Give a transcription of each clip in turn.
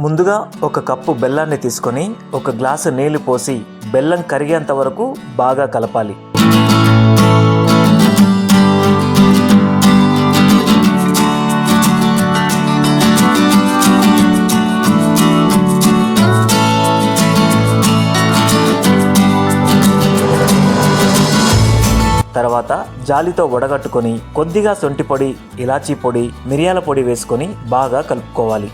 ముందుగా ఒక కప్పు బెల్లాన్ని తీసుకొని ఒక గ్లాసు నీళ్లు పోసి బెల్లం కరిగేంత వరకు బాగా కలపాలి. తర్వాత జాలితో వడగట్టుకొని కొద్దిగా శొంఠి పొడి, ఇలాచీ పొడి, మిరియాల పొడి వేసుకొని బాగా కలుపుకోవాలి.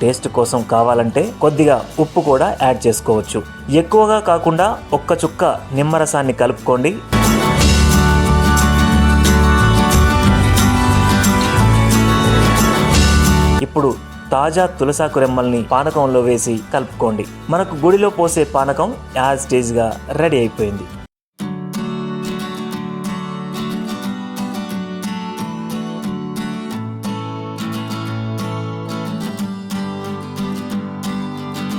టేస్ట్ కోసం కావాలంటే కొద్దిగా ఉప్పు కూడా యాడ్ చేసుకోవచ్చు. ఎక్కువగా కాకుండా ఒక్క చుక్క నిమ్మరసాన్ని కలుపుకోండి. ఇప్పుడు తాజా తులసాకు రెమ్మల్ని పానకంలో వేసి కలుపుకోండి. మనకు గుడిలో పోసే పానకం యాజ్ టీజ్గా రెడీ అయిపోయింది.